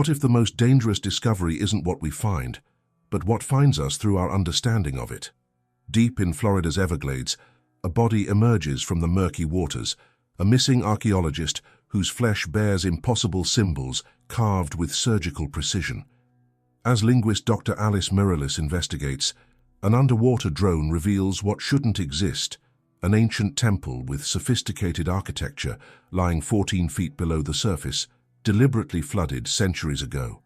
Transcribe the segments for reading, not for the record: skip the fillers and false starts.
What if the most dangerous discovery isn't what we find, but what finds us through our understanding of it? Deep in Florida's Everglades, a body emerges from the murky waters, a missing archaeologist whose flesh bears impossible symbols carved with surgical precision. As linguist Dr. Alice Mireles investigates, an underwater drone reveals what shouldn't exist, an ancient temple with sophisticated architecture lying 14 feet below the surface, deliberately flooded centuries ago.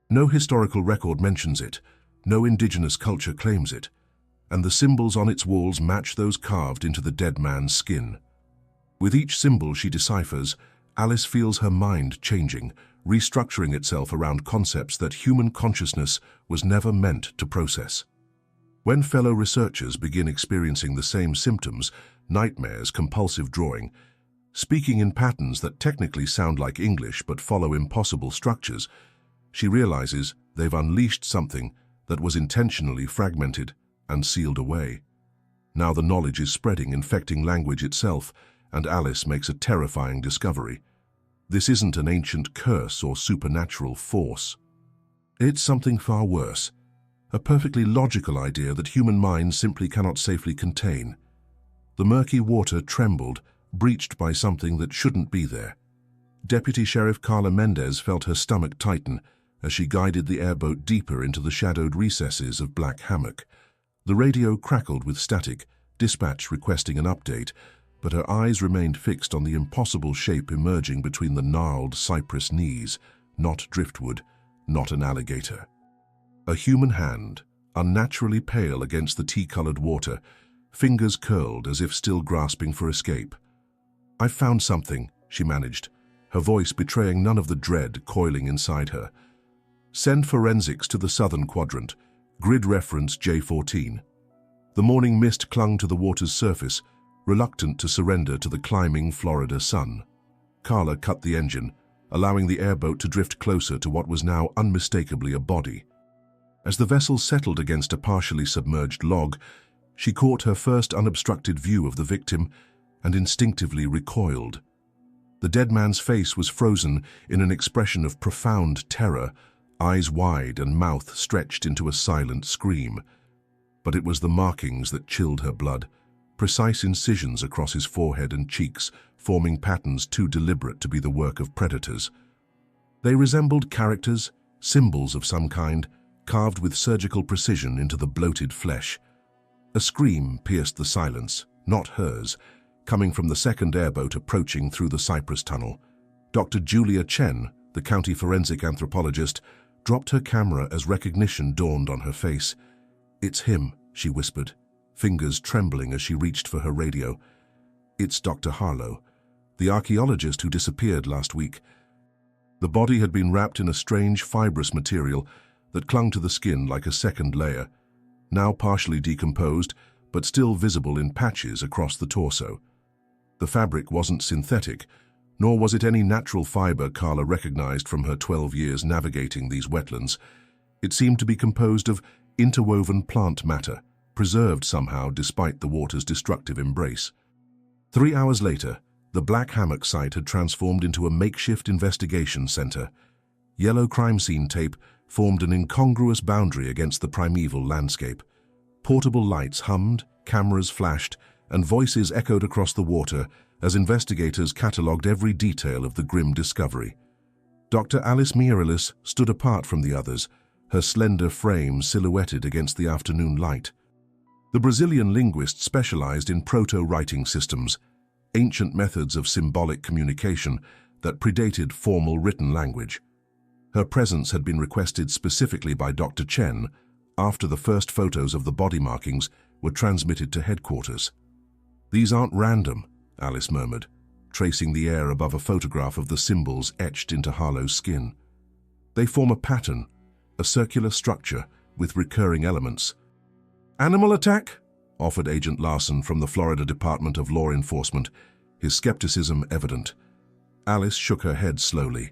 No historical record mentions it, no indigenous culture claims it, and the symbols on its walls match those carved into the dead man's skin. With each symbol she deciphers, Alice feels her mind changing, restructuring itself around concepts that human consciousness was never meant to process. When fellow researchers begin experiencing the same symptoms, nightmares, compulsive drawing, speaking in patterns that technically sound like English but follow impossible structures, she realizes they've unleashed something that was intentionally fragmented and sealed away. Now the knowledge is spreading, infecting language itself, and Alice makes a terrifying discovery. This isn't an ancient curse or supernatural force. It's something far worse, a perfectly logical idea that human minds simply cannot safely contain. The murky water trembled, breached by something that shouldn't be there. Deputy Sheriff Carla Mendez felt her stomach tighten as she guided the airboat deeper into the shadowed recesses of Black Hammock. The radio crackled with static, dispatch requesting an update, but her eyes remained fixed on the impossible shape emerging between the gnarled cypress knees, not driftwood, not an alligator. A human hand, unnaturally pale against the tea-colored water, fingers curled as if still grasping for escape. "I've found something," she managed, her voice betraying none of the dread coiling inside her. "Send forensics to the southern quadrant, grid reference J14. The morning mist clung to the water's surface, reluctant to surrender to the climbing Florida sun. Carla cut the engine, allowing the airboat to drift closer to what was now unmistakably a body. As the vessel settled against a partially submerged log, she caught her first unobstructed view of the victim and instinctively recoiled. The dead man's face was frozen in an expression of profound terror, eyes wide and mouth stretched into a silent scream. But it was the markings that chilled her blood, precise incisions across his forehead and cheeks, forming patterns too deliberate to be the work of predators. They resembled characters, symbols of some kind, carved with surgical precision into the bloated flesh. A scream pierced the silence, not hers, coming from the second airboat approaching through the cypress tunnel. Dr. Julia Chen, the county forensic anthropologist, dropped her camera as recognition dawned on her face. "It's him," she whispered, fingers trembling as she reached for her radio. "It's Dr. Harlow, the archaeologist who disappeared last week." The body had been wrapped in a strange fibrous material that clung to the skin like a second layer, now partially decomposed but still visible in patches across the torso. The fabric wasn't synthetic, nor was it any natural fiber Carla recognized from her 12 years navigating these wetlands. It seemed to be composed of interwoven plant matter, preserved somehow despite the water's destructive embrace. 3 hours later, the Black Hammock site had transformed into a makeshift investigation center. Yellow crime scene tape formed an incongruous boundary against the primeval landscape. Portable lights hummed, cameras flashed, and voices echoed across the water as investigators catalogued every detail of the grim discovery. Dr. Alice Mireles stood apart from the others, her slender frame silhouetted against the afternoon light. The Brazilian linguist specialized in proto-writing systems, ancient methods of symbolic communication that predated formal written language. Her presence had been requested specifically by Dr. Chen after the first photos of the body markings were transmitted to headquarters. "These aren't random," Alice murmured, tracing the air above a photograph of the symbols etched into Harlow's skin. "They form a pattern, a circular structure with recurring elements." "Animal attack?" offered Agent Larson from the Florida Department of Law Enforcement, his skepticism evident. Alice shook her head slowly.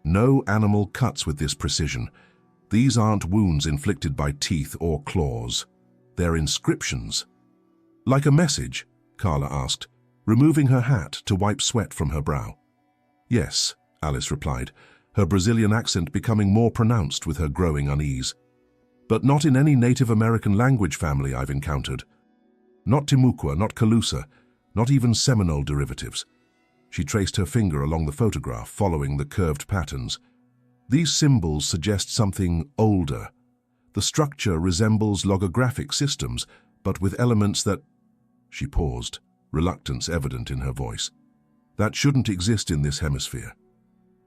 "No animal cuts with this precision. These aren't wounds inflicted by teeth or claws. They're inscriptions." "Like a message?" Carla asked, removing her hat to wipe sweat from her brow. "Yes," Alice replied, her Brazilian accent becoming more pronounced with her growing unease. "But not in any Native American language family I've encountered. Not Timucua, not Calusa, not even Seminole derivatives." She traced her finger along the photograph, following the curved patterns. "These symbols suggest something older. The structure resembles logographic systems, but with elements that—" She paused, reluctance evident in her voice. "That shouldn't exist in this hemisphere."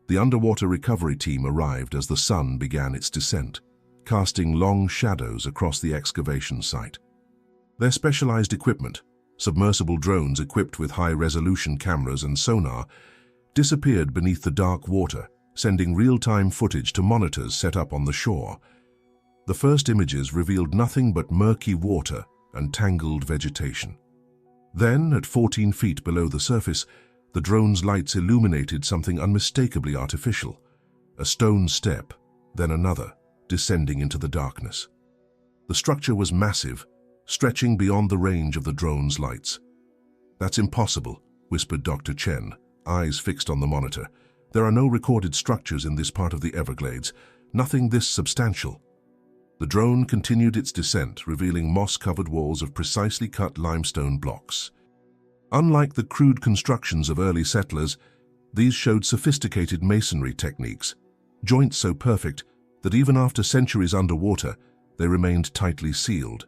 The underwater recovery team arrived as the sun began its descent, casting long shadows across the excavation site. Their specialized equipment, submersible drones equipped with high-resolution cameras and sonar, disappeared beneath the dark water, sending real-time footage to monitors set up on the shore. The first images revealed nothing but murky water and tangled vegetation. Then, at 14 feet below the surface, the drone's lights illuminated something unmistakably artificial. A stone step, then another, descending into the darkness. The structure was massive, stretching beyond the range of the drone's lights. "That's impossible," whispered Dr. Chen, eyes fixed on the monitor. "There are no recorded structures in this part of the Everglades, nothing this substantial." The drone continued its descent, revealing moss-covered walls of precisely cut limestone blocks. Unlike the crude constructions of early settlers, these showed sophisticated masonry techniques, joints so perfect that even after centuries underwater, they remained tightly sealed.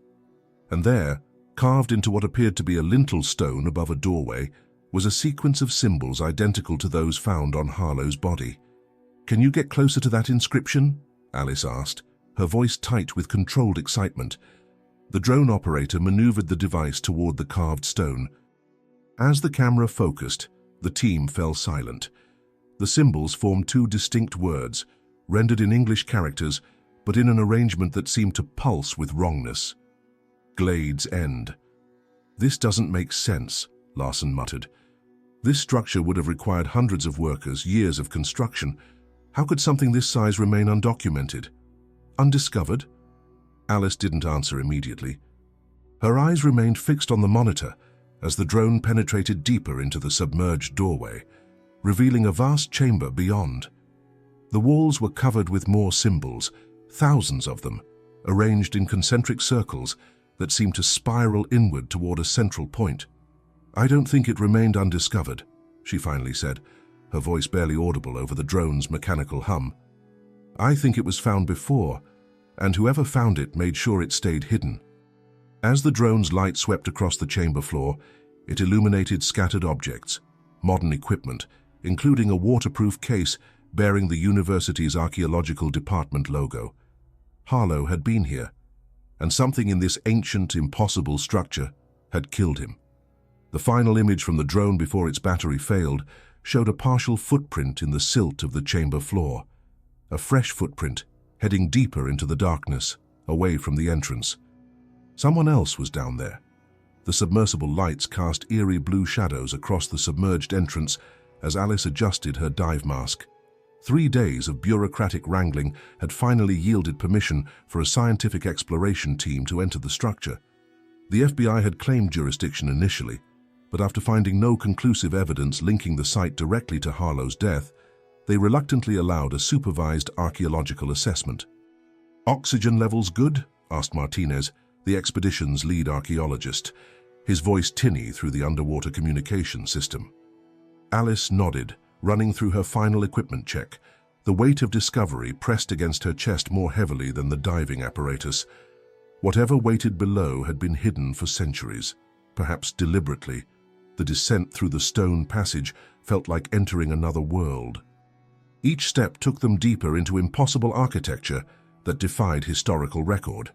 And there, carved into what appeared to be a lintel stone above a doorway, was a sequence of symbols identical to those found on Harlow's body. "Can you get closer to that inscription?" Alice asked, her voice tight with controlled excitement. The drone operator maneuvered the device toward the carved stone. As the camera focused, the team fell silent. The symbols formed two distinct words, rendered in English characters, but in an arrangement that seemed to pulse with wrongness. "Glades End." "This doesn't make sense," Larson muttered. "This structure would have required hundreds of workers, years of construction. How could something this size remain undocumented? Undiscovered?" Alice didn't answer immediately. Her eyes remained fixed on the monitor as the drone penetrated deeper into the submerged doorway, revealing a vast chamber beyond. The walls were covered with more symbols, thousands of them, arranged in concentric circles that seemed to spiral inward toward a central point. "I don't think it remained undiscovered," she finally said, her voice barely audible over the drone's mechanical hum. "I think it was found before, and whoever found it made sure it stayed hidden." As the drone's light swept across the chamber floor, it illuminated scattered objects, modern equipment, including a waterproof case bearing the university's archaeological department logo. Harlow had been here, and something in this ancient, impossible structure had killed him. The final image from the drone before its battery failed showed a partial footprint in the silt of the chamber floor. A fresh footprint, heading deeper into the darkness, away from the entrance. Someone else was down there. The submersible lights cast eerie blue shadows across the submerged entrance as Alice adjusted her dive mask. 3 days of bureaucratic wrangling had finally yielded permission for a scientific exploration team to enter the structure. The FBI had claimed jurisdiction initially, but after finding no conclusive evidence linking the site directly to Harlow's death, they reluctantly allowed a supervised archaeological assessment. "Oxygen levels good?" asked Martinez, the expedition's lead archaeologist, his voice tinny through the underwater communication system. Alice nodded, running through her final equipment check, the weight of discovery pressed against her chest more heavily than the diving apparatus. Whatever waited below had been hidden for centuries, perhaps deliberately. The descent through the stone passage felt like entering another world. Each step took them deeper into impossible architecture that defied historical record.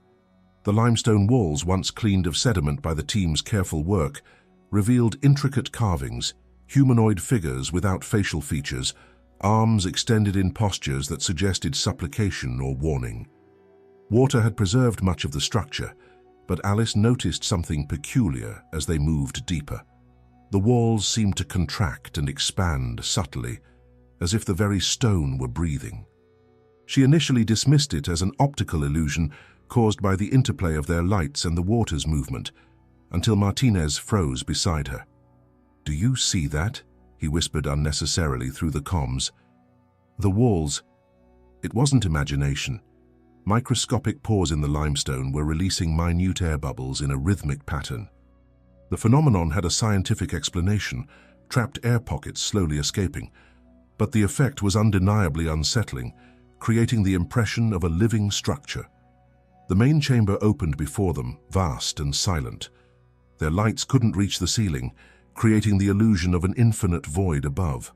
The limestone walls, once cleaned of sediment by the team's careful work, revealed intricate carvings, humanoid figures without facial features, arms extended in postures that suggested supplication or warning. Water had preserved much of the structure, but Alice noticed something peculiar as they moved deeper. The walls seemed to contract and expand subtly, as if the very stone were breathing. She initially dismissed it as an optical illusion caused by the interplay of their lights and the water's movement, until Martinez froze beside her. "Do you see that?" he whispered unnecessarily through the comms. The walls. It wasn't imagination. Microscopic pores in the limestone were releasing minute air bubbles in a rhythmic pattern. The phenomenon had a scientific explanation, trapped air pockets slowly escaping, but the effect was undeniably unsettling, creating the impression of a living structure. The main chamber opened before them, vast and silent. Their lights couldn't reach the ceiling, creating the illusion of an infinite void above.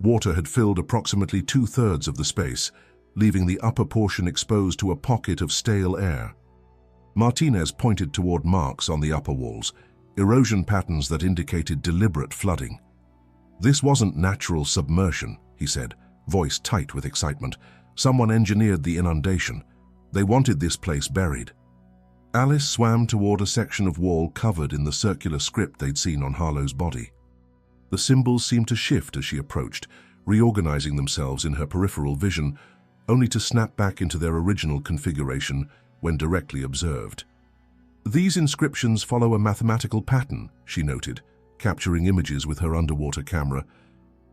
Water had filled approximately 2/3 of the space, leaving the upper portion exposed to a pocket of stale air. Martinez pointed toward marks on the upper walls, erosion patterns that indicated deliberate flooding. "This wasn't natural submersion," he said, voice tight with excitement. "Someone engineered the inundation. They wanted this place buried." Alice swam toward a section of wall covered in the circular script they'd seen on Harlow's body. The symbols seemed to shift as she approached, reorganizing themselves in her peripheral vision, only to snap back into their original configuration when directly observed. "These inscriptions follow a mathematical pattern," she noted, capturing images with her underwater camera.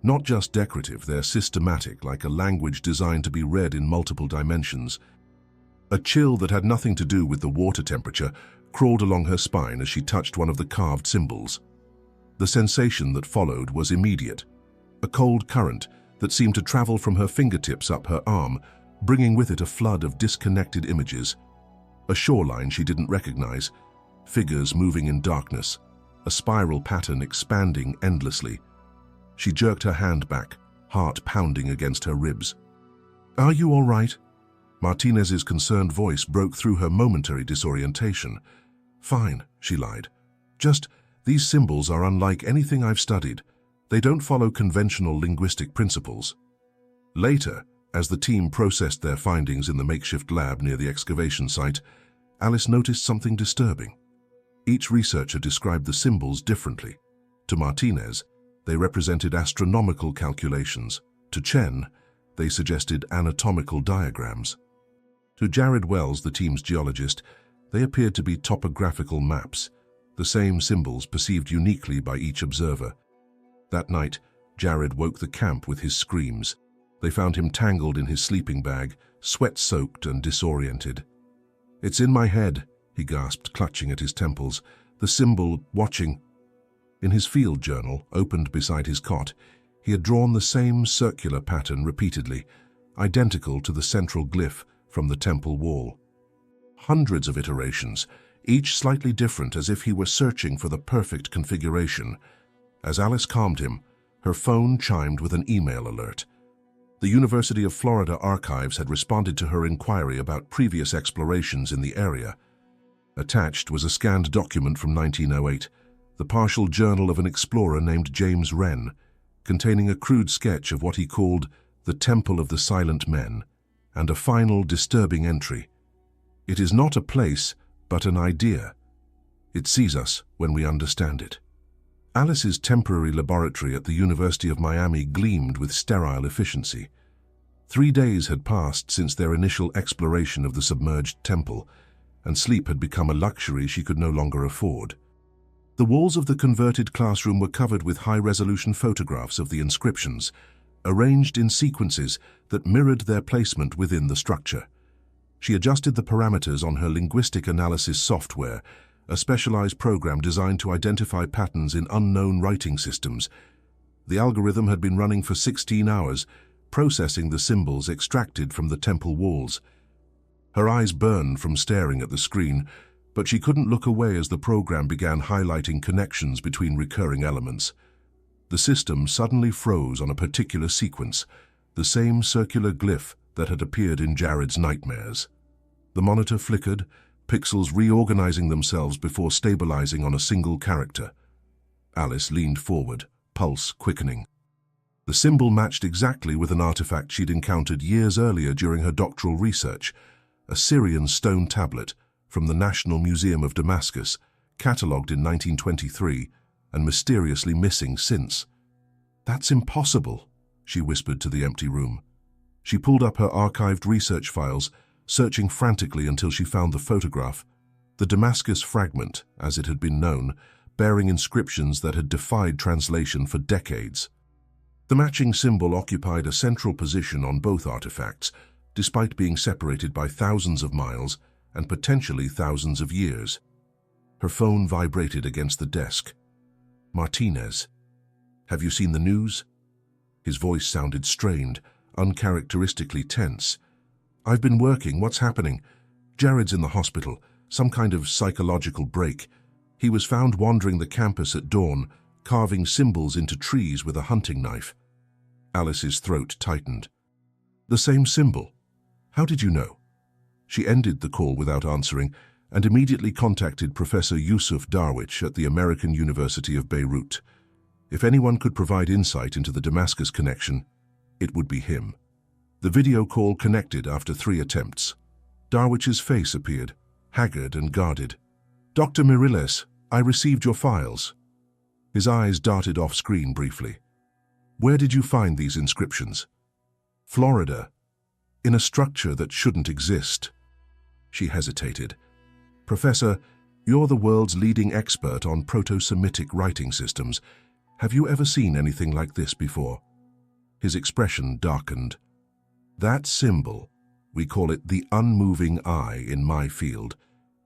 "Not just decorative, they're systematic, like a language designed to be read in multiple dimensions." A chill that had nothing to do with the water temperature crawled along her spine as she touched one of the carved symbols. The sensation that followed was immediate, a cold current that seemed to travel from her fingertips up her arm, bringing with it a flood of disconnected images. A shoreline she didn't recognize, figures moving in darkness, a spiral pattern expanding endlessly. She jerked her hand back, heart pounding against her ribs. "Are you all right?" Martinez's concerned voice broke through her momentary disorientation. "Fine," she lied. "Just, these symbols are unlike anything I've studied. They don't follow conventional linguistic principles." Later, as the team processed their findings in the makeshift lab near the excavation site, Alice noticed something disturbing. Each researcher described the symbols differently. To Martinez, they represented astronomical calculations. To Chen, they suggested anatomical diagrams. To Jared Wells, the team's geologist, they appeared to be topographical maps, the same symbols perceived uniquely by each observer. That night, Jared woke the camp with his screams. They found him tangled in his sleeping bag, sweat-soaked and disoriented. "It's in my head," he gasped, clutching at his temples. "The symbol, watching." In his field journal, opened beside his cot, he had drawn the same circular pattern repeatedly, identical to the central glyph from the temple wall. Hundreds of iterations, each slightly different, as if he were searching for the perfect configuration. As Alice calmed him, her phone chimed with an email alert. The University of Florida Archives had responded to her inquiry about previous explorations in the area. Attached was a scanned document from 1908, the partial journal of an explorer named James Wren, containing a crude sketch of what he called the Temple of the Silent Men, and a final disturbing entry. "It is not a place, but an idea. It sees us when we understand it." Alice's temporary laboratory at the University of Miami gleamed with sterile efficiency. 3 days had passed since their initial exploration of the submerged temple, and sleep had become a luxury she could no longer afford. The walls of the converted classroom were covered with high-resolution photographs of the inscriptions, arranged in sequences that mirrored their placement within the structure. She adjusted the parameters on her linguistic analysis software, a specialized program designed to identify patterns in unknown writing systems. The algorithm had been running for 16 hours, processing the symbols extracted from the temple walls. Her eyes burned from staring at the screen, but she couldn't look away as the program began highlighting connections between recurring elements. The system suddenly froze on a particular sequence, the same circular glyph that had appeared in Jared's nightmares. The monitor flickered, pixels reorganizing themselves before stabilizing on a single character. Alice leaned forward, pulse quickening. The symbol matched exactly with an artifact she'd encountered years earlier during her doctoral research, a Syrian stone tablet from the National Museum of Damascus, catalogued in 1923 and mysteriously missing since. "That's impossible," she whispered to the empty room. She pulled up her archived research files, searching frantically until she found the photograph, the Damascus fragment, as it had been known, bearing inscriptions that had defied translation for decades. The matching symbol occupied a central position on both artifacts, despite being separated by thousands of miles and potentially thousands of years. Her phone vibrated against the desk. "Martinez, have you seen the news?" His voice sounded strained, uncharacteristically tense. "I've been working. What's happening?" "Jared's in the hospital. Some kind of psychological break. He was found wandering the campus at dawn, carving symbols into trees with a hunting knife." Alice's throat tightened. "The same symbol? How did you know?" She ended the call without answering and immediately contacted Professor Yusuf Darwich at the American University of Beirut. If anyone could provide insight into the Damascus connection, it would be him. The video call connected after 3 attempts. Darwich's face appeared, haggard and guarded. "Dr. Mirilles, I received your files." His eyes darted off-screen briefly. "Where did you find these inscriptions?" "Florida, in a structure that shouldn't exist." She hesitated. "Professor, you're the world's leading expert on Proto-Semitic writing systems. Have you ever seen anything like this before?" His expression darkened. "That symbol, we call it the unmoving eye in my field.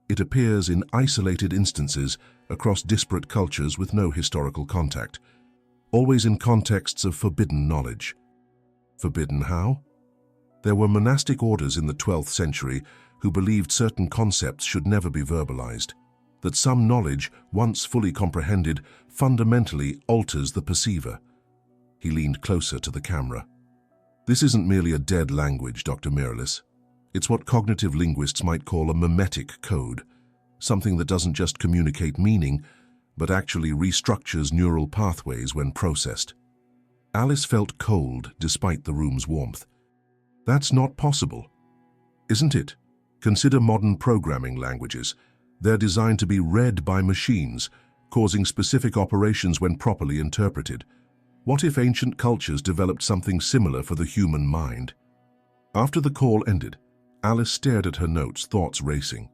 It appears in isolated instances across disparate cultures with no historical contact, always in contexts of forbidden knowledge." "Forbidden how?" "There were monastic orders in the 12th century who believed certain concepts should never be verbalized, that some knowledge, once fully comprehended, fundamentally alters the perceiver." He leaned closer to the camera. "This isn't merely a dead language, Dr. Mirilles. It's what cognitive linguists might call a mimetic code, something that doesn't just communicate meaning, but actually restructures neural pathways when processed." Alice felt cold despite the room's warmth. "That's not possible, isn't it? Consider modern programming languages. They're designed to be read by machines, causing specific operations when properly interpreted. What if ancient cultures developed something similar for the human mind?" After the call ended, Alice stared at her notes, thoughts racing.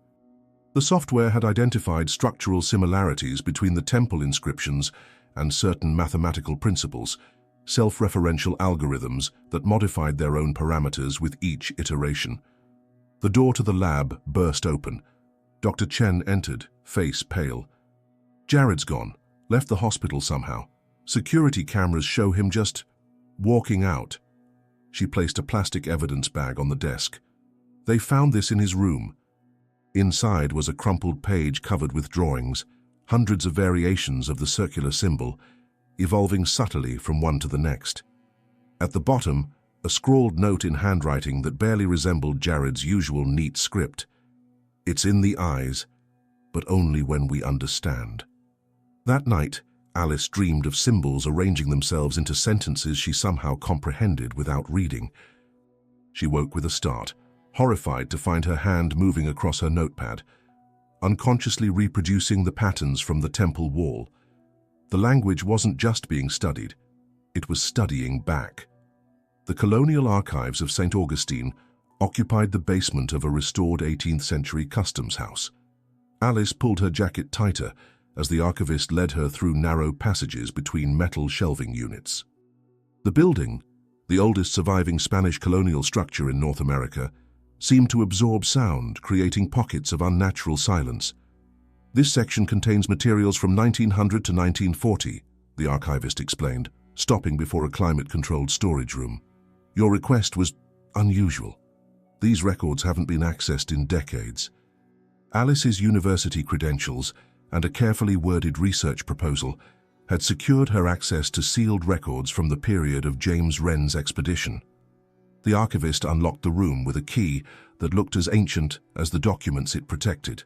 The software had identified structural similarities between the temple inscriptions and certain mathematical principles, self-referential algorithms that modified their own parameters with each iteration. The door to the lab burst open. Dr. Chen entered, face pale. "Jared's gone, left the hospital somehow. Security cameras show him just walking out." She placed a plastic evidence bag on the desk. "They found this in his room." Inside was a crumpled page covered with drawings, hundreds of variations of the circular symbol, evolving subtly from one to the next. At the bottom, a scrawled note in handwriting that barely resembled Jared's usual neat script. "It's in the eyes, but only when we understand." That night, Alice dreamed of symbols arranging themselves into sentences she somehow comprehended without reading. She woke with a start, horrified to find her hand moving across her notepad, unconsciously reproducing the patterns from the temple wall. The language wasn't just being studied, it was studying back. The colonial archives of St. Augustine occupied the basement of a restored 18th century customs house. Alice pulled her jacket tighter as the archivist led her through narrow passages between metal shelving units. The building, the oldest surviving Spanish colonial structure in North America, seemed to absorb sound, creating pockets of unnatural silence. "This section contains materials from 1900 to 1940, the archivist explained, stopping before a climate-controlled storage room. "Your request was unusual. These records haven't been accessed in decades." Alice's university credentials and a carefully worded research proposal had secured her access to sealed records from the period of James Wren's expedition. The archivist unlocked the room with a key that looked as ancient as the documents it protected.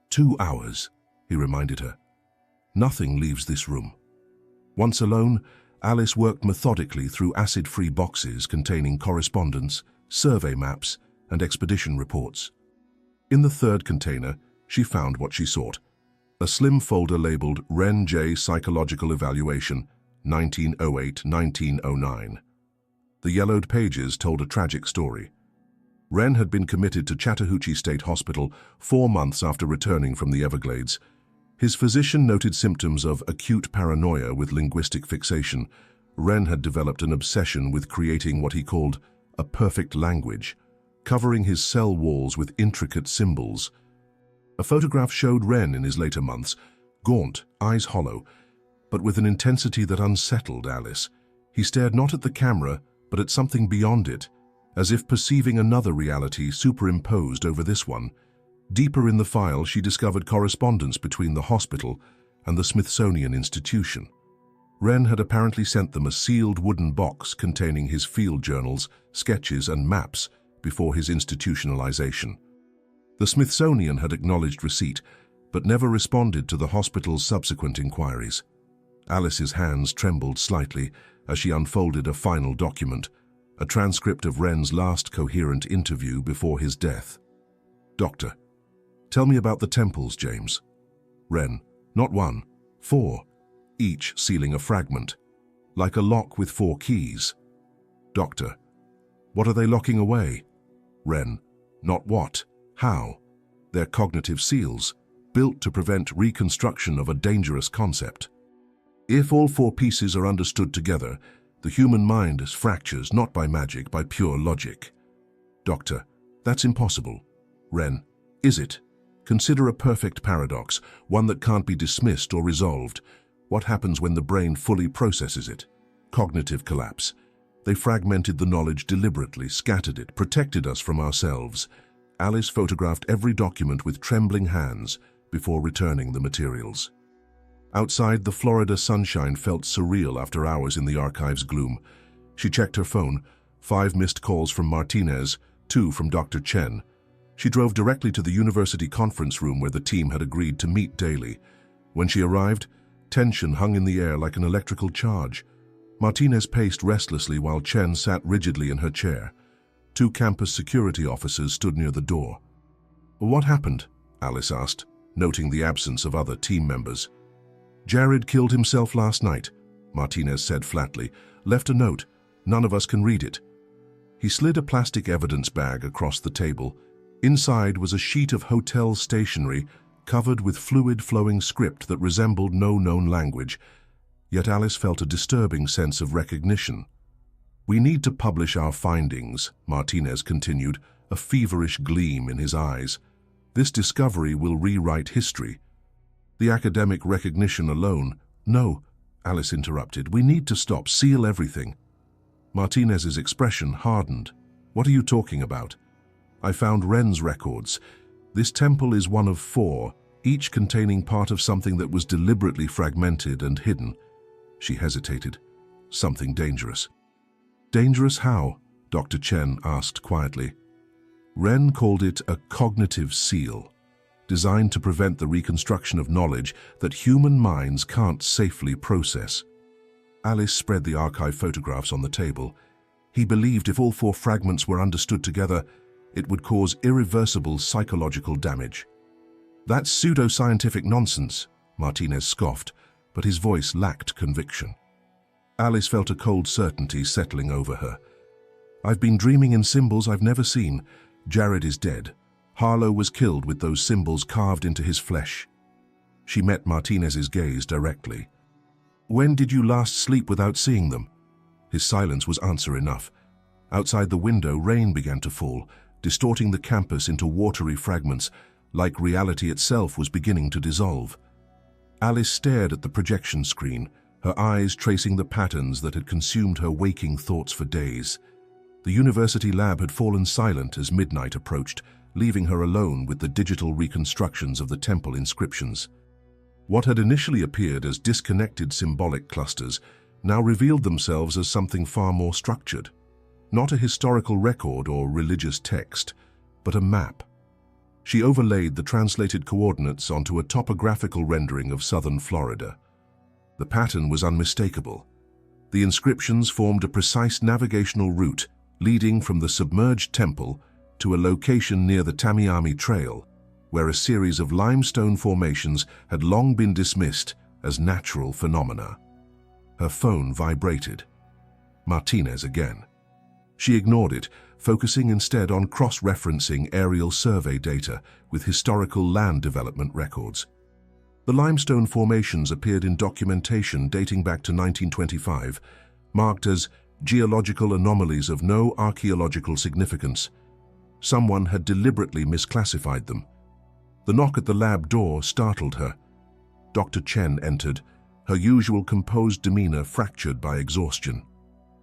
2 hours, he reminded her. Nothing leaves this room. Once alone, Alice worked methodically through acid-free boxes containing correspondence, survey maps, and expedition reports. In the third container, she found what she sought, a slim folder labeled Wren J. Psychological Evaluation, 1908-1909. The yellowed pages told a tragic story. Wren had been committed to Chattahoochee State Hospital 4 months after returning from the Everglades. His physician noted symptoms of acute paranoia with linguistic fixation, Wren had developed an obsession with creating what he called a perfect language, covering his cell walls with intricate symbols. A photograph showed Wren in his later months, gaunt, eyes hollow, but with an intensity that unsettled Alice. He stared not at the camera, but at something beyond it, as if perceiving another reality superimposed over this one. Deeper in the file, she discovered correspondence between the hospital and the Smithsonian Institution. Wren had apparently sent them a sealed wooden box containing his field journals, sketches, and maps before his institutionalization. The Smithsonian had acknowledged receipt, but never responded to the hospital's subsequent inquiries. Alice's hands trembled slightly as she unfolded a final document, a transcript of Wren's last coherent interview before his death. "Doctor, tell me about the temples, James." Wren, "Not one, 4, each sealing a fragment, like a lock with 4 keys." Doctor, "What are they locking away?" Wren, "Not what, how. They're cognitive seals, built to prevent reconstruction of a dangerous concept. If all 4 pieces are understood together, the human mind is fractures not by magic, by pure logic." Doctor, "That's impossible." Wren, "Is it? Consider a perfect paradox, one that can't be dismissed or resolved. What happens when the brain fully processes it? Cognitive collapse. They fragmented the knowledge deliberately, scattered it, protected us from ourselves. Alice photographed every document with trembling hands before returning the materials. Outside, the Florida sunshine felt surreal after hours in the archive's gloom. She checked her phone, 5 missed calls from Martinez, 2 from Dr. Chen. She drove directly to the university conference room where the team had agreed to meet daily. When she arrived, tension hung in the air like an electrical charge. Martinez paced restlessly while Chen sat rigidly in her chair. 2 campus security officers stood near the door. "What happened?" Alice asked, noting the absence of other team members. "Jared killed himself last night," Martinez said flatly. "Left a note. None of us can read it." He slid a plastic evidence bag across the table. Inside was a sheet of hotel stationery covered with fluid-flowing script that resembled no known language. Yet Alice felt a disturbing sense of recognition. "We need to publish our findings," Martinez continued, a feverish gleam in his eyes. "This discovery will rewrite history." "The academic recognition alone—" "No," Alice interrupted. "We need to stop. Seal everything." Martinez's expression hardened. "What are you talking about?" "I found Wren's records. This temple is one of 4, each containing part of something that was deliberately fragmented and hidden." She hesitated. "Something dangerous." "Dangerous how?" Dr. Chen asked quietly. "Wren called it a cognitive seal, designed to prevent the reconstruction of knowledge that human minds can't safely process." Alice spread the archive photographs on the table. "He believed if all 4 fragments were understood together, it would cause irreversible psychological damage." "That's pseudo-scientific nonsense," Martinez scoffed, but his voice lacked conviction. Alice felt a cold certainty settling over her. "I've been dreaming in symbols I've never seen. Jared is dead. Harlow was killed with those symbols carved into his flesh." She met Martinez's gaze directly. "When did you last sleep without seeing them?" His silence was answer enough. Outside the window, rain began to fall, distorting the campus into watery fragments, like reality itself was beginning to dissolve. Alice stared at the projection screen, her eyes tracing the patterns that had consumed her waking thoughts for days. The university lab had fallen silent as midnight approached, leaving her alone with the digital reconstructions of the temple inscriptions. What had initially appeared as disconnected symbolic clusters now revealed themselves as something far more structured. Not a historical record or religious text, but a map. She overlaid the translated coordinates onto a topographical rendering of southern Florida. The pattern was unmistakable. The inscriptions formed a precise navigational route leading from the Submerged temple to a location near the Tamiami Trail, where a series of limestone formations had long been dismissed as natural phenomena. Her phone vibrated. Martinez again. She ignored it, focusing instead on cross-referencing aerial survey data with historical land development records. The limestone formations appeared in documentation dating back to 1925, marked as geological anomalies of no archaeological significance. Someone had deliberately misclassified them. The knock at the lab door startled her. Dr. Chen entered, her usual composed demeanor fractured by exhaustion.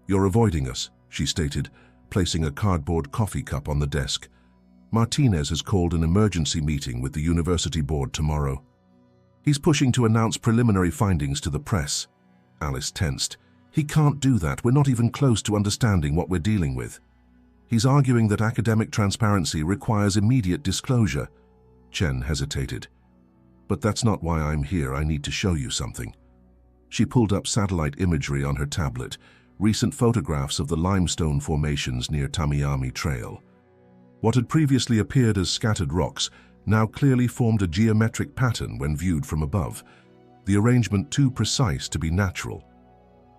"You're avoiding us," she stated, placing a cardboard coffee cup on the desk. "Martinez has called an emergency meeting with the university board tomorrow. He's pushing to announce preliminary findings to the press." Alice tensed. "He can't do that. We're not even close to understanding what we're dealing with. He's arguing that academic transparency requires immediate disclosure." Chen hesitated. "But that's not why I'm here. I need to show you something." She pulled up satellite imagery on her tablet, recent photographs of the limestone formations near Tamiami Trail. What had previously appeared as scattered rocks now clearly formed a geometric pattern when viewed from above, the arrangement too precise to be natural.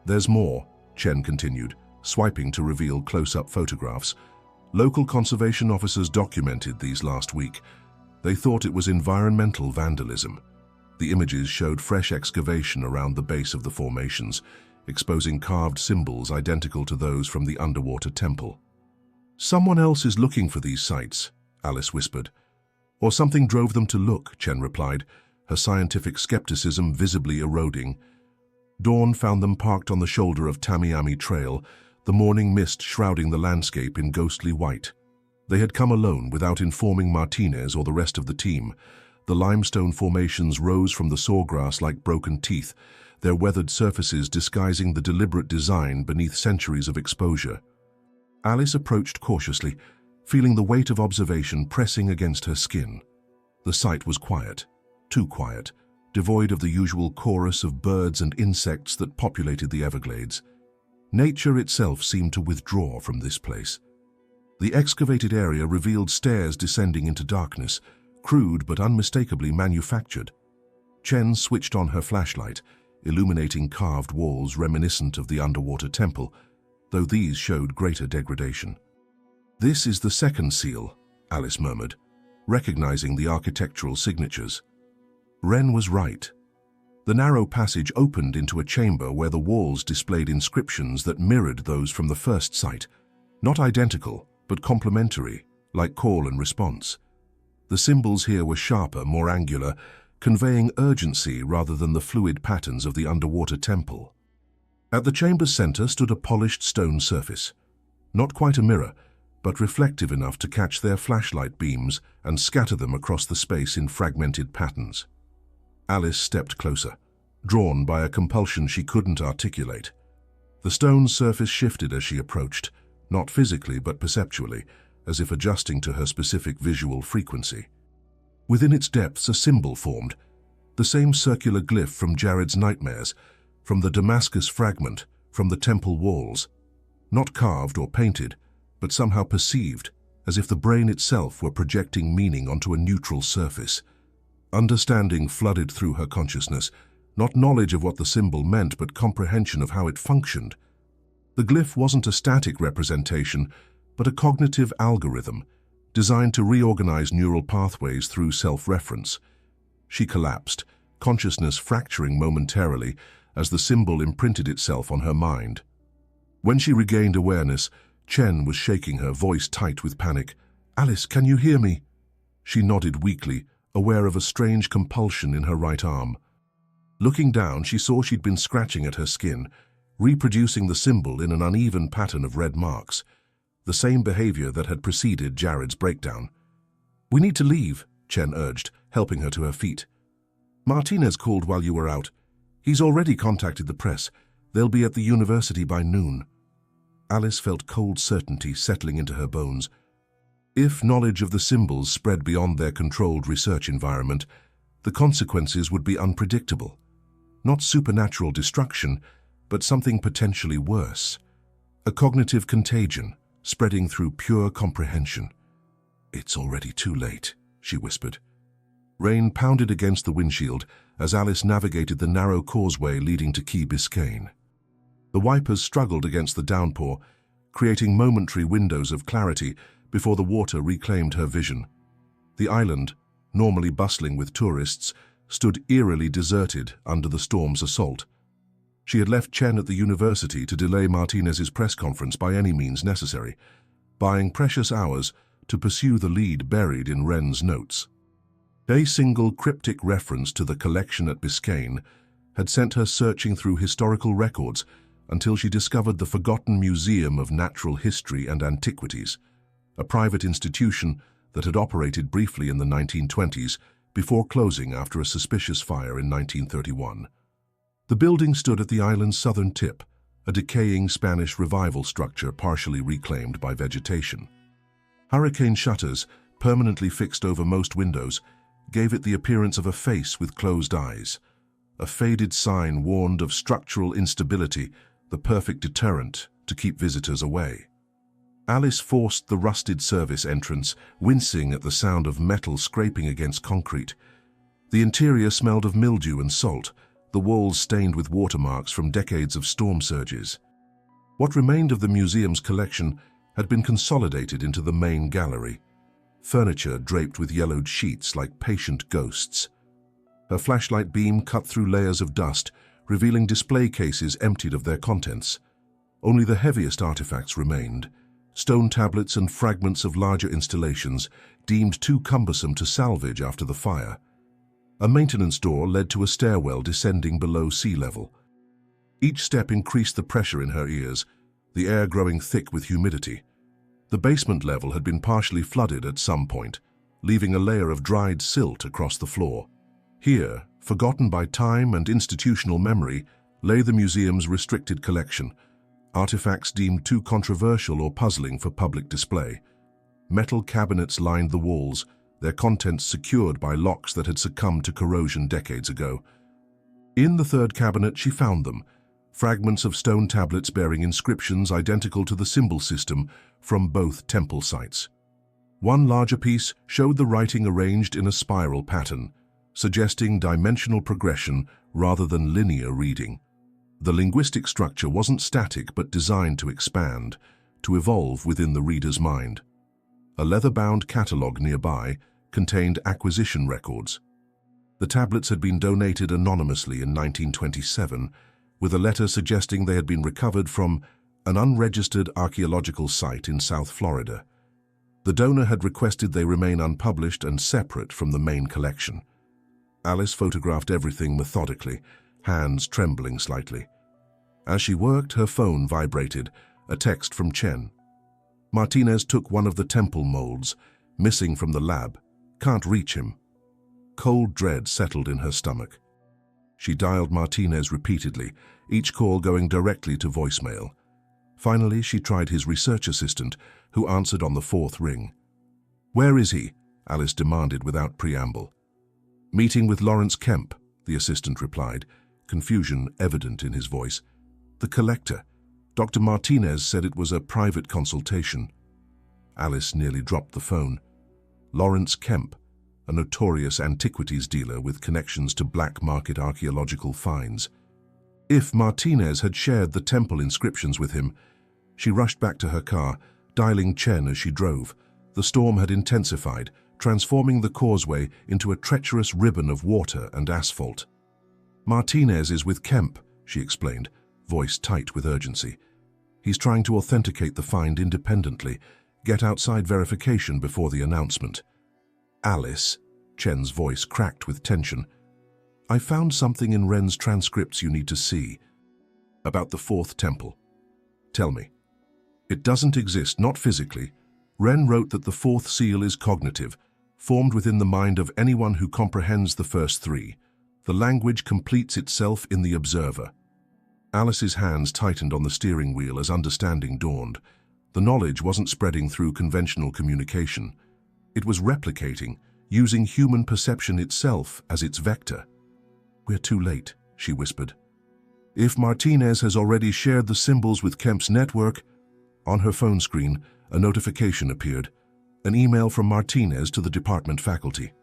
"There's more," Chen continued, swiping to reveal close-up photographs. "Local conservation officers documented these last week. They thought it was environmental vandalism. The images showed fresh excavation around the base of the formations, exposing carved symbols identical to those from the underwater temple." "Someone else is looking for these sites," Alice whispered. "Or something drove them to look," Chen replied, her scientific skepticism visibly eroding. Dawn found them parked on the shoulder of Tamiami Trail, the morning mist shrouding the landscape in ghostly white. They had come alone without informing Martinez or the rest of the team. The limestone formations rose from the sawgrass like broken teeth, their weathered surfaces disguising the deliberate design beneath centuries of exposure. Alice approached cautiously, feeling the weight of observation pressing against her skin. The site was quiet, too quiet, devoid of the usual chorus of birds and insects that populated the Everglades. Nature itself seemed to withdraw from this place. The excavated area revealed stairs descending into darkness, crude but unmistakably manufactured. Chen switched on her flashlight, illuminating carved walls reminiscent of the underwater temple, though these showed greater degradation. "This is the second seal," Alice murmured, recognizing the architectural signatures. Ren was right. The narrow passage opened into a chamber where the walls displayed inscriptions that mirrored those from the first site, not identical, but complementary, like call and response. The symbols here were sharper, more angular, conveying urgency rather than the fluid patterns of the underwater temple. At the chamber's center stood a polished stone surface, not quite a mirror, but reflective enough to catch their flashlight beams and scatter them across the space in fragmented patterns. Alice stepped closer, drawn by a compulsion she couldn't articulate. The stone surface shifted as she approached, not physically but perceptually, as if adjusting to her specific visual frequency. Within its depths a symbol formed, the same circular glyph from Jared's nightmares, from the Damascus fragment, from the temple walls. Not carved or painted, but somehow perceived, as if the brain itself were projecting meaning onto a neutral surface. Understanding flooded through her consciousness, not knowledge of what the symbol meant, but comprehension of how it functioned. The glyph wasn't a static representation, but a cognitive algorithm, designed to reorganize neural pathways through self-reference. She collapsed, consciousness fracturing momentarily as the symbol imprinted itself on her mind. When she regained awareness, Chen was shaking her, voice tight with panic. "Alice, can you hear me?" She nodded weakly, aware of a strange compulsion in her right arm. Looking down, she saw she'd been scratching at her skin, reproducing the symbol in an uneven pattern of red marks, the same behavior that had preceded Jared's breakdown. "We need to leave," Chen urged, helping her to her feet. "Martinez called while you were out. He's already contacted the press. They'll be at the university by noon." Alice felt cold certainty settling into her bones. If knowledge of the symbols spread beyond their controlled research environment, the consequences would be unpredictable. Not supernatural destruction, but something potentially worse. A cognitive contagion, spreading through pure comprehension. "It's already too late," she whispered. Rain pounded against the windshield as Alice navigated the narrow causeway leading to Key Biscayne. The wipers struggled against the downpour, creating momentary windows of clarity before the water reclaimed her vision. The island, normally bustling with tourists, stood eerily deserted under the storm's assault. She had left Chen at the university to delay Martinez's press conference by any means necessary, buying precious hours to pursue the lead buried in Wren's notes. A single cryptic reference to the collection at Biscayne had sent her searching through historical records until she discovered the forgotten Museum of Natural History and Antiquities, a private institution that had operated briefly in the 1920s before closing after a suspicious fire in 1931. The building stood at the island's southern tip, a decaying Spanish revival structure partially reclaimed by vegetation. Hurricane shutters, permanently fixed over most windows, gave it the appearance of a face with closed eyes. A faded sign warned of structural instability, the perfect deterrent to keep visitors away. Alice forced the rusted service entrance, wincing at the sound of metal scraping against concrete. The interior smelled of mildew and salt, the walls stained with watermarks from decades of storm surges. What remained of the museum's collection had been consolidated into the main gallery, furniture draped with yellowed sheets like patient ghosts. Her flashlight beam cut through layers of dust, revealing display cases emptied of their contents. Only the heaviest artifacts remained, stone tablets and fragments of larger installations deemed too cumbersome to salvage after the fire. A maintenance door led to a stairwell descending below sea level. Each step increased the pressure in her ears, the air growing thick with humidity. The basement level had been partially flooded at some point, leaving a layer of dried silt across the floor. Here, forgotten by time and institutional memory, lay the museum's restricted collection, artifacts deemed too controversial or puzzling for public display. Metal cabinets lined the walls, their contents secured by locks that had succumbed to corrosion decades ago. In the third cabinet she found them, fragments of stone tablets bearing inscriptions identical to the symbol system from both temple sites. One larger piece showed the writing arranged in a spiral pattern, suggesting dimensional progression rather than linear reading. The linguistic structure wasn't static but designed to expand, to evolve within the reader's mind. A leather-bound catalogue nearby contained acquisition records. The tablets had been donated anonymously in 1927, with a letter suggesting they had been recovered from an unregistered archaeological site in South Florida. The donor had requested they remain unpublished and separate from the main collection. Alice photographed everything methodically, hands trembling slightly. As she worked, her phone vibrated, a text from Chen. Martinez took one of the temple molds, missing from the lab. Can't reach him. Cold dread settled in her stomach. She dialed Martinez repeatedly, each call going directly to voicemail. Finally, she tried his research assistant, who answered on the fourth ring. "Where is he?" Alice demanded without preamble. "Meeting with Lawrence Kemp," the assistant replied, confusion evident in his voice. "The collector. Dr. Martinez said it was a private consultation." Alice nearly dropped the phone. Lawrence Kemp, a notorious antiquities dealer with connections to black market archaeological finds. If Martinez had shared the temple inscriptions with him, she rushed back to her car, dialing Chen as she drove. The storm had intensified, transforming the causeway into a treacherous ribbon of water and asphalt. "Martinez is with Kemp," she explained, voice tight with urgency. "He's trying to authenticate the find independently, get outside verification before the announcement." "Alice," Chen's voice cracked with tension, "I found something in Wren's transcripts you need to see. About the fourth temple. Tell me." "It doesn't exist, not physically. Wren wrote that the fourth seal is cognitive, formed within the mind of anyone who comprehends the first three. The language completes itself in the observer." Alice's hands tightened on the steering wheel as understanding dawned. The knowledge wasn't spreading through conventional communication. It was replicating, using human perception itself as its vector. "We're too late," she whispered. "If Martinez has already shared the symbols with Kemp's network..." On her phone screen, a notification appeared. An email from Martinez to the department faculty.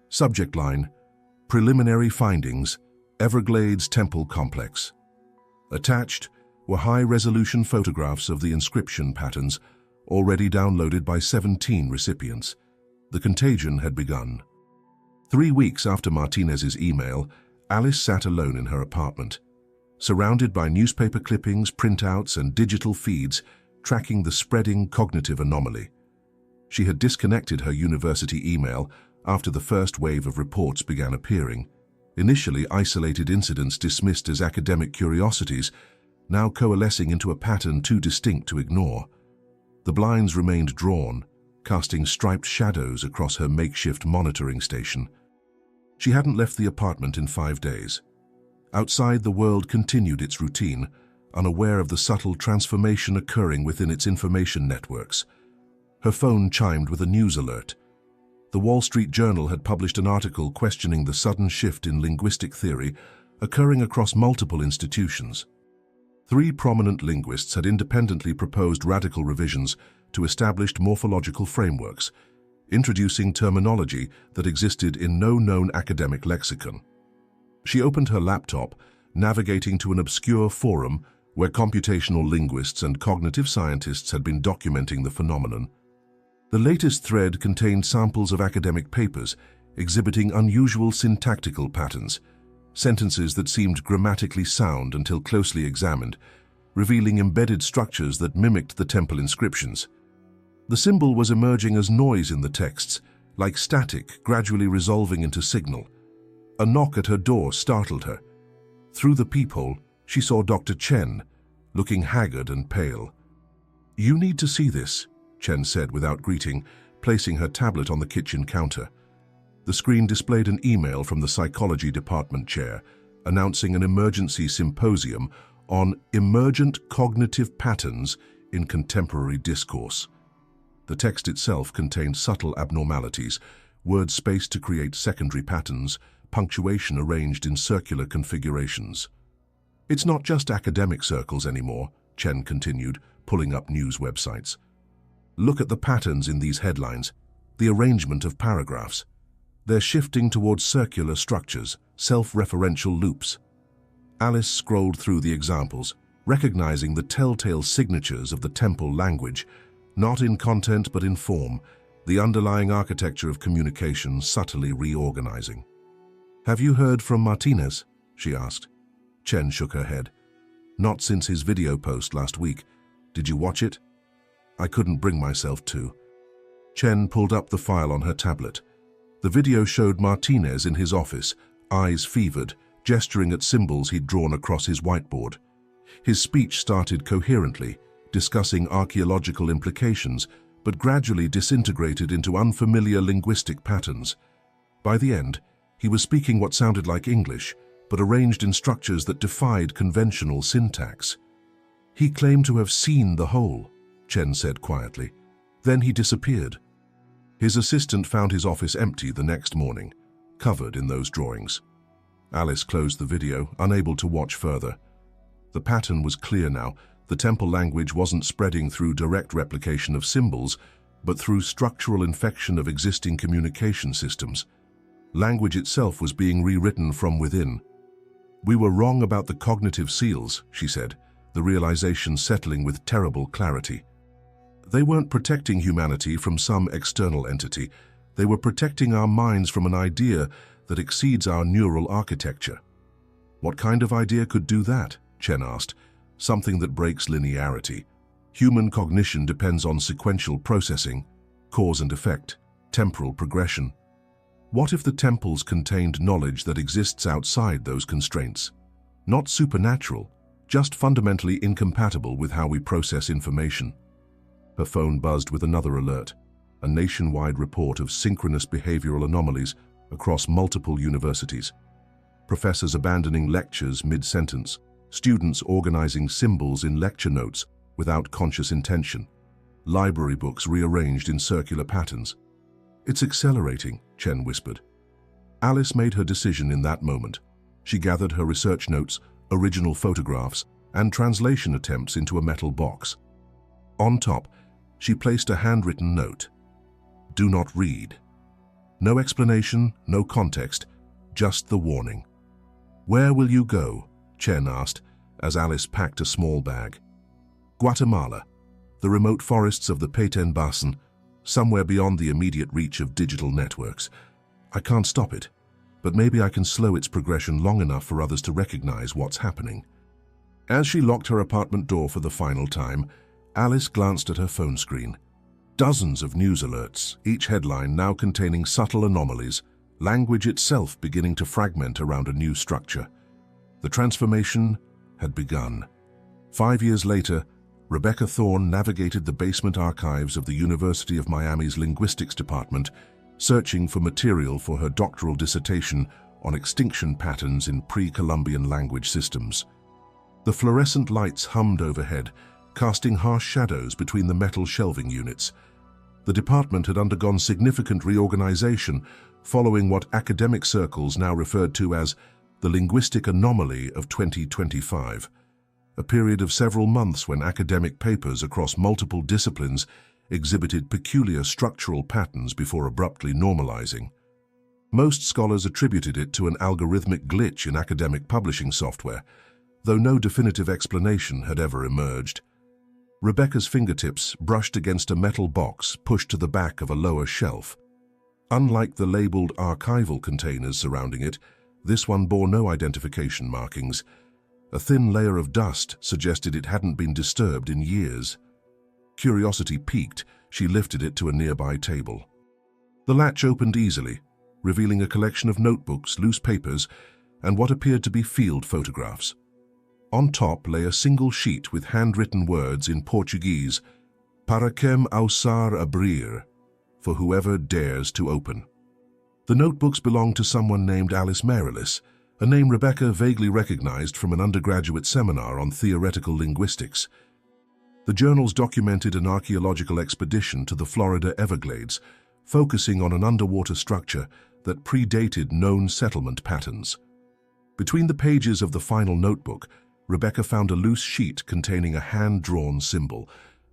Subject line: "Preliminary findings, Everglades Temple Complex." Attached were high-resolution photographs of the inscription patterns, already downloaded by 17 recipients. The contagion had begun. 3 weeks after Martinez's email, Alice sat alone in her apartment. surrounded by newspaper clippings, printouts, and digital feeds tracking the spreading cognitive anomaly. She had disconnected her university email after the first wave of reports began appearing. Initially isolated incidents dismissed as academic curiosities, now coalescing into a pattern too distinct to ignore. The blinds remained drawn, casting striped shadows across her makeshift monitoring station. She hadn't left the apartment in 5 days. Outside, the world continued its routine, unaware of the subtle transformation occurring within its information networks. Her phone chimed with a news alert. The Wall Street Journal had published an article questioning the sudden shift in linguistic theory occurring across multiple institutions. 3 prominent linguists had independently proposed radical revisions to established morphological frameworks, introducing terminology that existed in no known academic lexicon. She opened her laptop, navigating to an obscure forum where computational linguists and cognitive scientists had been documenting the phenomenon. The latest thread contained samples of academic papers exhibiting unusual syntactical patterns, sentences that seemed grammatically sound until closely examined, revealing embedded structures that mimicked the temple inscriptions. The symbol was emerging as noise in the texts, like static gradually resolving into signal. A knock at her door startled her. Through the peephole, she saw Dr. Chen, looking haggard and pale. "You need to see this," Chen said without greeting, placing her tablet on the kitchen counter. The screen displayed an email from the psychology department chair, announcing an emergency symposium on emergent cognitive patterns in contemporary discourse. The text itself contained subtle abnormalities, words spaced to create secondary patterns, punctuation arranged in circular configurations. "It's not just academic circles anymore," Chen continued, pulling up news websites. "Look at the patterns in these headlines, the arrangement of paragraphs. They're shifting towards circular structures, self-referential loops." Alice scrolled through the examples, recognizing the telltale signatures of the temple language, not in content but in form, the underlying architecture of communication subtly reorganizing. "Have you heard from Martinez?" she asked. Chen shook her head. "Not since his video post last week. Did you watch it?" "I couldn't bring myself to." Chen pulled up the file on her tablet. The video showed Martinez in his office, eyes fevered, gesturing at symbols he'd drawn across his whiteboard. His speech started coherently, discussing archaeological implications, but gradually disintegrated into unfamiliar linguistic patterns. By the end, he was speaking what sounded like English, but arranged in structures that defied conventional syntax. "He claimed to have seen the whole," Chen said quietly. "Then he disappeared." His assistant found his office empty the next morning, covered in those drawings. Alice closed the video, unable to watch further. The pattern was clear now. The temple language wasn't spreading through direct replication of symbols, but through structural infection of existing communication systems. Language itself was being rewritten from within. "We were wrong about the cognitive seals," she said, the realization settling with terrible clarity. "They weren't protecting humanity from some external entity. They were protecting our minds from an idea that exceeds our neural architecture." "What kind of idea could do that?" Chen asked. "Something that breaks linearity. Human cognition depends on sequential processing, cause and effect, temporal progression. What if the temples contained knowledge that exists outside those constraints? Not supernatural, just fundamentally incompatible with how we process information." Her phone buzzed with another alert, a nationwide report of synchronous behavioral anomalies across multiple universities. Professors abandoning lectures mid-sentence, students organizing symbols in lecture notes without conscious intention, library books rearranged in circular patterns. "It's accelerating," Chen whispered. Alice made her decision in that moment. She gathered her research notes, original photographs, and translation attempts into a metal box. On top, she placed a handwritten note. "Do not read." No explanation, no context, just the warning. "Where will you go?" Chen asked, as Alice packed a small bag. "Guatemala, the remote forests of the Petén Basin, somewhere beyond the immediate reach of digital networks. I can't stop it, but maybe I can slow its progression long enough for others to recognize what's happening." As she locked her apartment door for the final time, Alice glanced at her phone screen. Dozens of news alerts, each headline now containing subtle anomalies, language itself beginning to fragment around a new structure. The transformation had begun. 5 years later, Rebecca Thorne navigated the basement archives of the University of Miami's Linguistics Department, searching for material for her doctoral dissertation on extinction patterns in pre-Columbian language systems. The fluorescent lights hummed overhead, casting harsh shadows between the metal shelving units. The department had undergone significant reorganization following what academic circles now referred to as the linguistic anomaly of 2025, a period of several months when academic papers across multiple disciplines exhibited peculiar structural patterns before abruptly normalizing. Most scholars attributed it to an algorithmic glitch in academic publishing software, though no definitive explanation had ever emerged. Rebecca's fingertips brushed against a metal box pushed to the back of a lower shelf. Unlike the labeled archival containers surrounding it, this one bore no identification markings. A thin layer of dust suggested it hadn't been disturbed in years. Curiosity piqued, she lifted it to a nearby table. The latch opened easily, revealing a collection of notebooks, loose papers, and what appeared to be field photographs. On top lay a single sheet with handwritten words in Portuguese, "Para quem ousar abrir," for whoever dares to open. The notebooks belonged to someone named Alice Marilis, a name Rebecca vaguely recognized from an undergraduate seminar on theoretical linguistics. The journals documented an archaeological expedition to the Florida Everglades, focusing on an underwater structure that predated known settlement patterns. Between the pages of the final notebook, Rebecca found a loose sheet containing a hand-drawn symbol,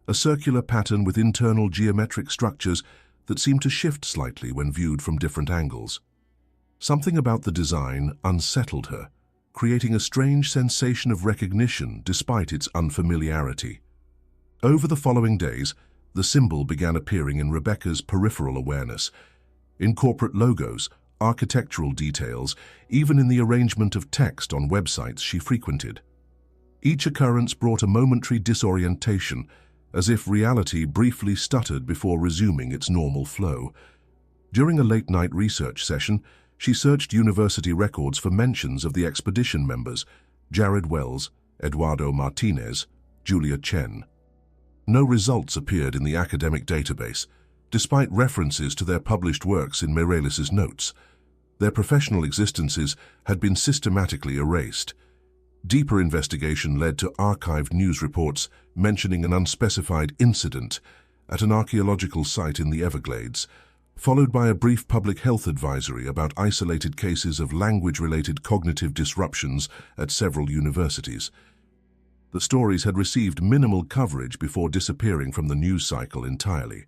a circular pattern with internal geometric structures that seemed to shift slightly when viewed from different angles. Something about the design unsettled her, creating a strange sensation of recognition despite its unfamiliarity. Over the following days, the symbol began appearing in Rebecca's peripheral awareness, in corporate logos, architectural details, even in the arrangement of text on websites she frequented. Each occurrence brought a momentary disorientation, as if reality briefly stuttered before resuming its normal flow. During a late-night research session, she searched university records for mentions of the expedition members, Jared Wells, Eduardo Martinez, Julia Chen. No results appeared in the academic database, despite references to their published works in Marilis's notes. Their professional existences had been systematically erased. Deeper investigation led to archived news reports mentioning an unspecified incident at an archaeological site in the Everglades, followed by a brief public health advisory about isolated cases of language-related cognitive disruptions at several universities. The stories had received minimal coverage before disappearing from the news cycle entirely.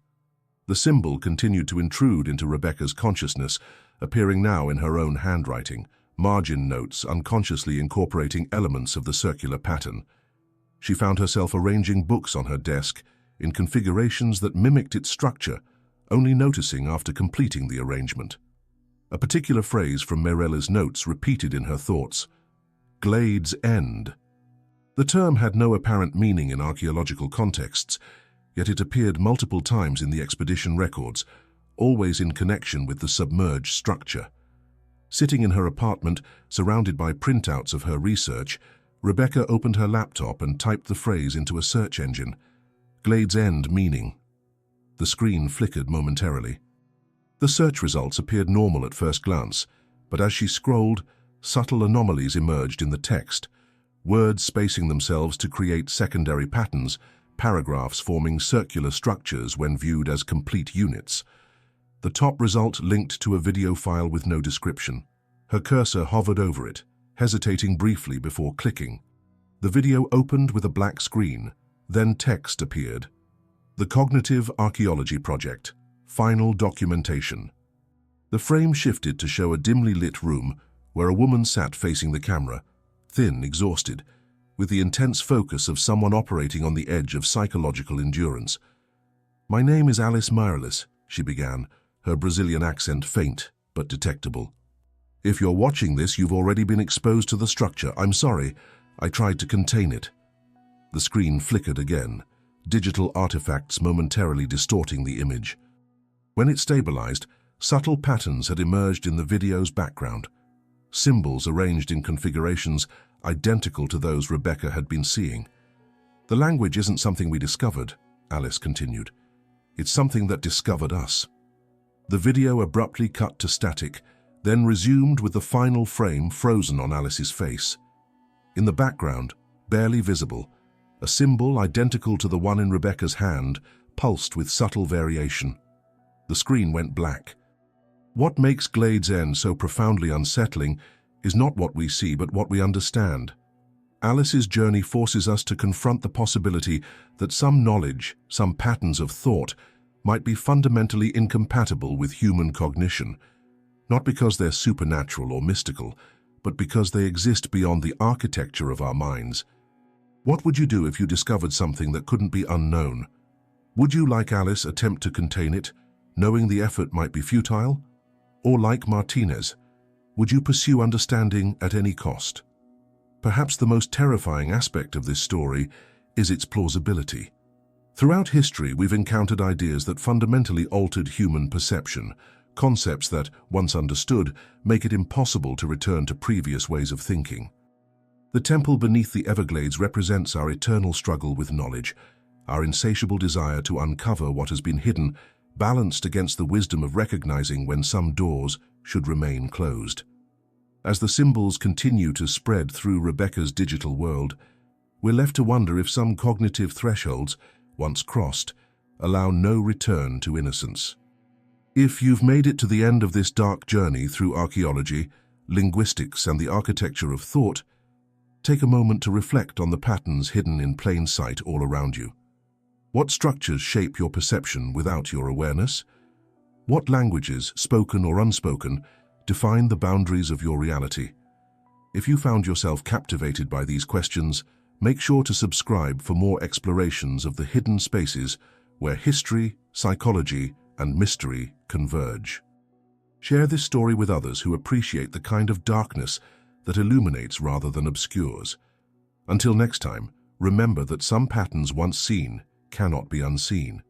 The symbol continued to intrude into Rebecca's consciousness, appearing now in her own handwriting, margin notes unconsciously incorporating elements of the circular pattern. She found herself arranging books on her desk in configurations that mimicked its structure, only noticing after completing the arrangement. A particular phrase from Marilis's notes repeated in her thoughts: "Glades End." The term had no apparent meaning in archaeological contexts, yet it appeared multiple times in the expedition records, always in connection with the submerged structure. Sitting in her apartment, surrounded by printouts of her research, Rebecca opened her laptop and typed the phrase into a search engine. Glades End meaning. The screen flickered momentarily. The search results appeared normal at first glance, but as she scrolled, subtle anomalies emerged in the text, words spacing themselves to create secondary patterns, paragraphs forming circular structures when viewed as complete units. The top result linked to a video file with no description. Her cursor hovered over it, hesitating briefly before clicking. The video opened with a black screen, then text appeared. The Cognitive Archaeology Project, Final Documentation. The frame shifted to show a dimly lit room where a woman sat facing the camera, thin, exhausted, with the intense focus of someone operating on the edge of psychological endurance. "My name is Alice Marilis," she began, her Brazilian accent faint but detectable. "If you're watching this, you've already been exposed to the structure. I'm sorry. I tried to contain it. The screen flickered again, digital artifacts momentarily distorting the image. When it stabilized, subtle patterns had emerged in the video's background, symbols arranged in configurations identical to those Rebecca had been seeing. "The language isn't something we discovered," Alice continued. "It's something that discovered us." The video abruptly cut to static, then resumed with the final frame frozen on Alice's face. In the background, barely visible, a symbol identical to the one in Rebecca's hand pulsed with subtle variation. The screen went black. What makes Glades End so profoundly unsettling is not what we see, but what we understand. Alice's journey forces us to confront the possibility that some knowledge, some patterns of thought, might be fundamentally incompatible with human cognition, not because they're supernatural or mystical, but because they exist beyond the architecture of our minds. What would you do if you discovered something that couldn't be unknown? Would you, like Alice, attempt to contain it, knowing the effort might be futile? Or like Martinez, would you pursue understanding at any cost? Perhaps the most terrifying aspect of this story is its plausibility. Throughout history, we've encountered ideas that fundamentally altered human perception, concepts that, once understood, make it impossible to return to previous ways of thinking. The temple beneath the Everglades represents our eternal struggle with knowledge, our insatiable desire to uncover what has been hidden, balanced against the wisdom of recognizing when some doors should remain closed. As the symbols continue to spread through Rebecca's digital world, we're left to wonder if some cognitive thresholds, once crossed, allow no return to innocence. If you've made it to the end of this dark journey through archaeology, linguistics, and the architecture of thought, take a moment to reflect on the patterns hidden in plain sight all around you. What structures shape your perception without your awareness? What languages, spoken or unspoken, define the boundaries of your reality? If you found yourself captivated by these questions, make sure to subscribe for more explorations of the hidden spaces where history, psychology, and mystery converge. Share this story with others who appreciate the kind of darkness that illuminates rather than obscures. Until next time, remember that some patterns once seen cannot be unseen.